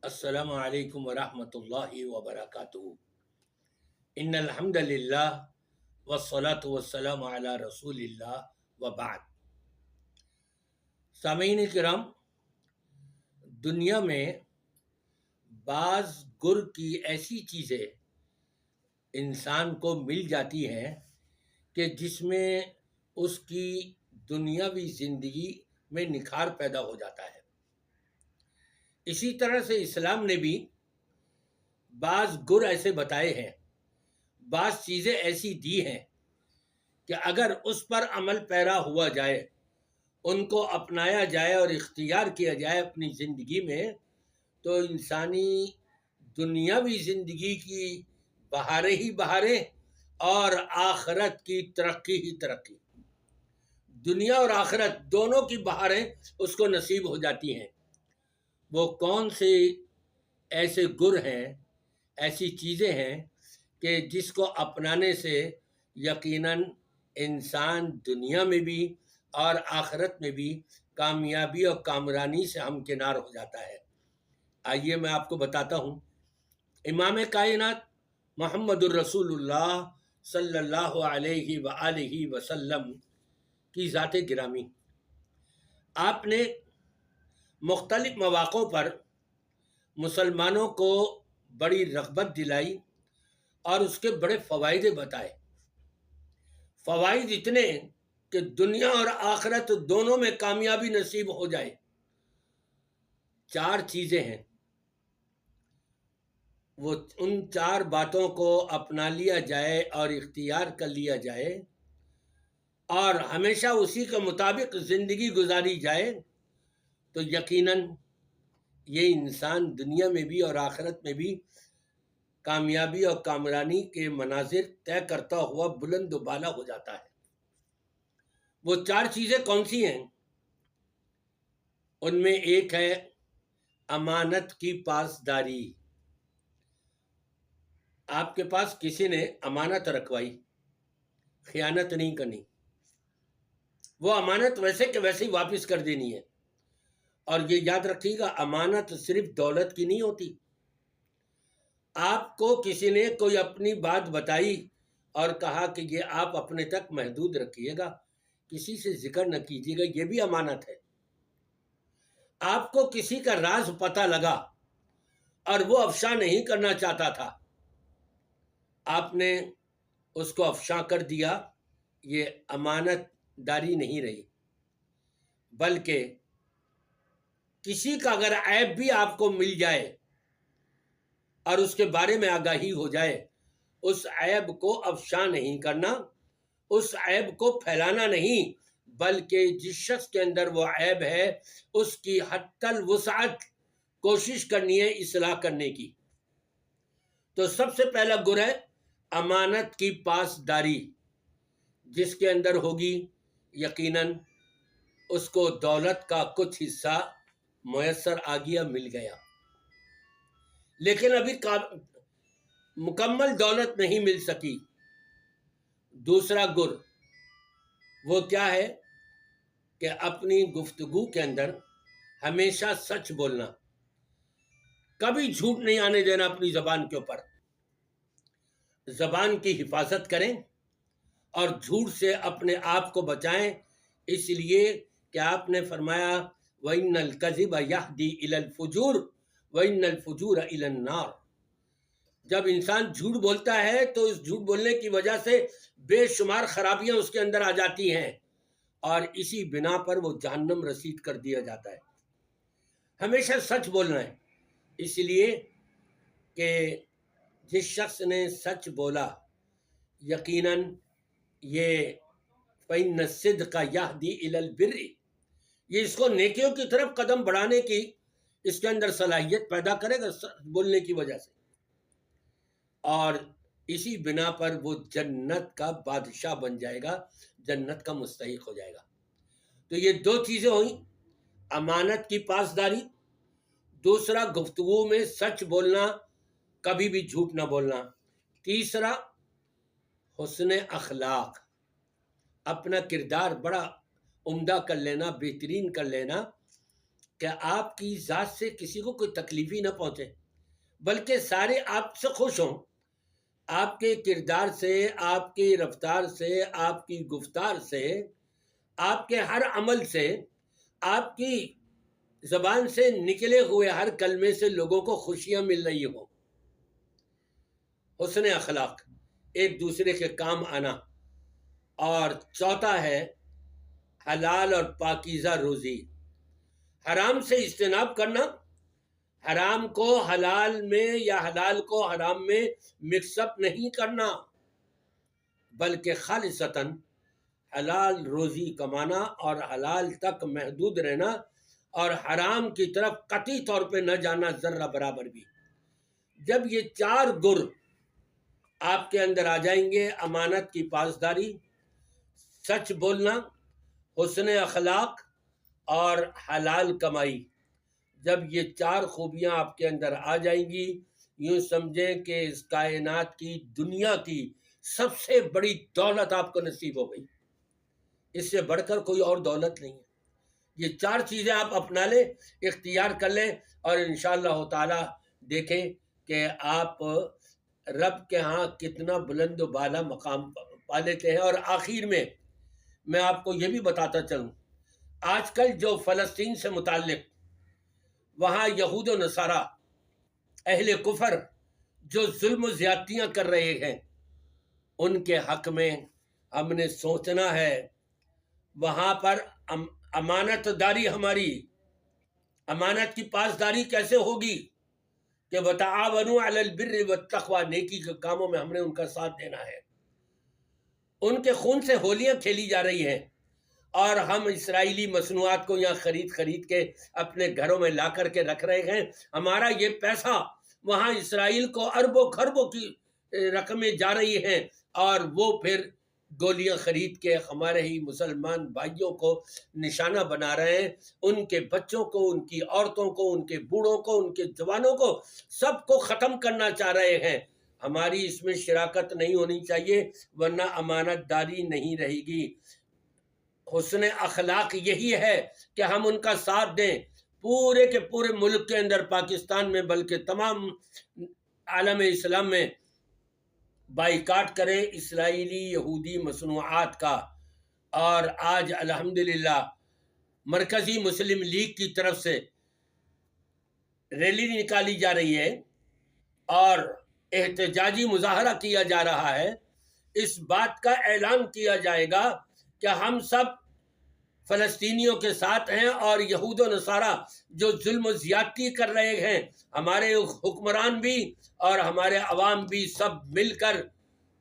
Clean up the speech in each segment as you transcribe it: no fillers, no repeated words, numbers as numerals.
السلام علیکم ورحمۃ اللہ وبرکاتہ۔ ان الحمد للہ والصلاة والسلام علی رسول اللہ وبعد۔ سامعین کرام، دنیا میں بعض گر کی ایسی چیزیں انسان کو مل جاتی ہیں کہ جس میں اس کی دنیاوی زندگی میں نکھار پیدا ہو جاتا ہے۔ اسی طرح سے اسلام نے بھی بعض گر ایسے بتائے ہیں، بعض چیزیں ایسی دی ہیں کہ اگر اس پر عمل پیرا ہوا جائے، ان کو اپنایا جائے اور اختیار کیا جائے اپنی زندگی میں، تو انسانی دنیاوی زندگی کی بہاریں ہی بہاریں اور آخرت کی ترقی ہی ترقی، دنیا اور آخرت دونوں کی بہاریں اس کو نصیب ہو جاتی ہیں۔ وہ کون سے ایسے گر ہیں، ایسی چیزیں ہیں کہ جس کو اپنانے سے یقیناً انسان دنیا میں بھی اور آخرت میں بھی کامیابی اور کامرانی سے ہمکنار ہو جاتا ہے۔ آئیے میں آپ کو بتاتا ہوں۔ امام کائنات محمد الرسول اللہ صلی اللہ علیہ وآلہ وسلم کی ذات گرامی، آپ نے مختلف مواقع پر مسلمانوں کو بڑی رغبت دلائی اور اس کے بڑے فوائد بتائے۔ فوائد اتنے کہ دنیا اور آخرت دونوں میں کامیابی نصیب ہو جائے۔ 4 چیزیں ہیں، وہ ان 4 باتوں کو اپنا لیا جائے اور اختیار کر لیا جائے اور ہمیشہ اسی کے مطابق زندگی گزاری جائے، تو یقیناً یہ انسان دنیا میں بھی اور آخرت میں بھی کامیابی اور کامرانی کے مناظر طے کرتا ہوا بلند و بالا ہو جاتا ہے۔ وہ 4 چیزیں کون سی ہیں؟ ان میں ایک ہے امانت کی پاسداری۔ آپ کے پاس کسی نے امانت رکھوائی، خیانت نہیں کرنی، وہ امانت ویسے کہ ویسے ہی واپس کر دینی ہے۔ اور یہ یاد رکھیے گا، امانت صرف دولت کی نہیں ہوتی۔ آپ کو کسی نے کوئی اپنی بات بتائی اور کہا کہ یہ آپ اپنے تک محدود رکھیے گا، کسی سے ذکر نہ کیجیے گا، یہ بھی امانت ہے۔ آپ کو کسی کا راز پتہ لگا اور وہ افشا نہیں کرنا چاہتا تھا، آپ نے اس کو افشا کر دیا، یہ امانت داری نہیں رہی۔ بلکہ کسی کا اگر عیب بھی آپ کو مل جائے اور اس کے بارے میں آگاہی ہو جائے، اس عیب کو افشا نہیں کرنا، اس عیب کو پھیلانا نہیں، بلکہ جس شخص کے اندر وہ عیب ہے اس کی حتی الوسعت کوشش کرنی ہے اصلاح کرنے کی۔ تو سب سے پہلا گر ہے امانت کی پاسداری۔ جس کے اندر ہوگی یقیناً اس کو دولت کا کچھ حصہ میسر آ گیا، مل گیا، لیکن ابھی مکمل دولت نہیں مل سکی۔ دوسرا گر وہ کیا ہے کہ اپنی گفتگو کے اندر ہمیشہ سچ بولنا، کبھی جھوٹ نہیں آنے دینا اپنی زبان کے اوپر۔ زبان کی حفاظت کریں اور جھوٹ سے اپنے آپ کو بچائیں، اس لیے کہ آپ نے فرمایا وَإِنَّ الْكَذِبَ يَهْدِي إِلَى الْفُجُورِ وَإِنَّ الْفُجُورَ إِلَى النَّارِ۔ جب انسان جھوٹ بولتا ہے تو اس جھوٹ بولنے کی وجہ سے بے شمار خرابیاں اس کے اندر آ جاتی ہیں اور اسی بنا پر وہ جہنم رسید کر دیا جاتا ہے۔ ہمیشہ سچ بولنا ہے، اس لیے کہ جس شخص نے سچ بولا یقیناً یہ فَإِنَّ الصِّدْقَ يَهْدِي إِلَى الْبِرِّ، یہ اس کو نیکیوں کی طرف قدم بڑھانے کی اس کے اندر صلاحیت پیدا کرے گا بولنے کی وجہ سے، اور اسی بنا پر وہ جنت کا بادشاہ بن جائے گا، جنت کا مستحق ہو جائے گا۔ تو یہ 2 چیزیں ہوئیں، امانت کی پاسداری، دوسرا گفتگو میں سچ بولنا، کبھی بھی جھوٹ نہ بولنا، تیسرا حسن اخلاق، اپنا کردار بڑا عمدہ کر لینا، بہترین کر لینا، کہ آپ کی ذات سے کسی کو کوئی تکلیف ہی نہ پہنچے، بلکہ سارے آپ سے خوش ہوں، آپ کے کردار سے، آپ کی رفتار سے، آپ کی گفتار سے، آپ کے ہر عمل سے، آپ کی زبان سے نکلے ہوئے ہر کلمے سے لوگوں کو خوشیاں مل رہی ہوں۔ حسن اخلاق، ایک دوسرے کے کام آنا، اور چوتھا ہے حلال اور پاکیزہ روزی، حرام سے اجتناب کرنا، حرام کو حلال میں یا حلال کو حرام میں مکس اپ نہیں کرنا، بلکہ خالصتاً حلال روزی کمانا اور حلال تک محدود رہنا، اور حرام کی طرف قطعی طور پہ نہ جانا ذرہ برابر بھی۔ جب یہ 4 گر آپ کے اندر آ جائیں گے، امانت کی پاسداری، سچ بولنا، حسن اخلاق اور حلال کمائی، جب یہ 4 خوبیاں آپ کے اندر آ جائیں گی، یوں سمجھیں کہ اس کائنات کی، دنیا کی سب سے بڑی دولت آپ کو نصیب ہو گئی، اس سے بڑھ کر کوئی اور دولت نہیں ہے۔ یہ 4 چیزیں آپ اپنا لیں، اختیار کر لیں، اور انشاءاللہ تعالی دیکھیں کہ آپ رب کے ہاں کتنا بلند و بالا مقام پا لیتے ہیں۔ اور آخر میں میں آپ کو یہ بھی بتاتا چلوں، آج کل جو فلسطین سے متعلق وہاں یہود و نصارہ اہل کفر جو ظلم و زیادتیاں کر رہے ہیں، ان کے حق میں ہم نے سوچنا ہے۔ وہاں پر امانت داری، ہماری امانت کی پاسداری کیسے ہوگی کہ وتعاونوا علی البر والتقوی، نیکی کے کاموں میں ہم نے ان کا ساتھ دینا ہے۔ ان کے خون سے ہولیاں کھیلی جا رہی ہیں، اور ہم اسرائیلی مصنوعات کو یہاں خرید کے اپنے گھروں میں لا کر کے رکھ رہے ہیں۔ ہمارا یہ پیسہ وہاں اسرائیل کو اربوں خربوں کی رقمیں جا رہی ہیں، اور وہ پھر گولیاں خرید کے ہمارے ہی مسلمان بھائیوں کو نشانہ بنا رہے ہیں، ان کے بچوں کو، ان کی عورتوں کو، ان کے بوڑھوں کو، ان کے جوانوں کو، سب کو ختم کرنا چاہ رہے ہیں۔ ہماری اس میں شراکت نہیں ہونی چاہیے، ورنہ امانت داری نہیں رہے گی۔ حسن اخلاق یہی ہے کہ ہم ان کا ساتھ دیں، پورے کے پورے ملک کے اندر، پاکستان میں بلکہ تمام عالم اسلام میں بائیکاٹ کریں اسرائیلی یہودی مصنوعات کا۔ اور آج الحمدللہ مرکزی مسلم لیگ کی طرف سے ریلی نکالی جا رہی ہے اور احتجاجی مظاہرہ کیا جا رہا ہے۔ اس بات کا اعلان کیا جائے گا کہ ہم سب فلسطینیوں کے ساتھ ہیں، اور یہود و نصارہ جو ظلم و زیادتی کر رہے ہیں، ہمارے حکمران بھی اور ہمارے عوام بھی سب مل کر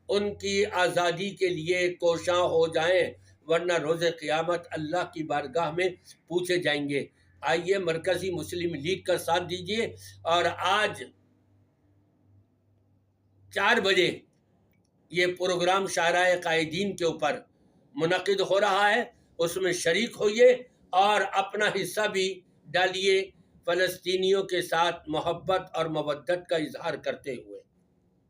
ان کی آزادی کے لیے کوشاں ہو جائیں، ورنہ روز قیامت اللہ کی بارگاہ میں پوچھے جائیں گے۔ آئیے مرکزی مسلم لیگ کا ساتھ دیجیے، اور آج 4 بجے یہ پروگرام شاہراہ قائدین کے اوپر منعقد ہو رہا ہے، اس میں شریک ہوئیے اور اپنا حصہ بھی ڈالیے، فلسطینیوں کے ساتھ محبت اور مودت کا اظہار کرتے ہوئے۔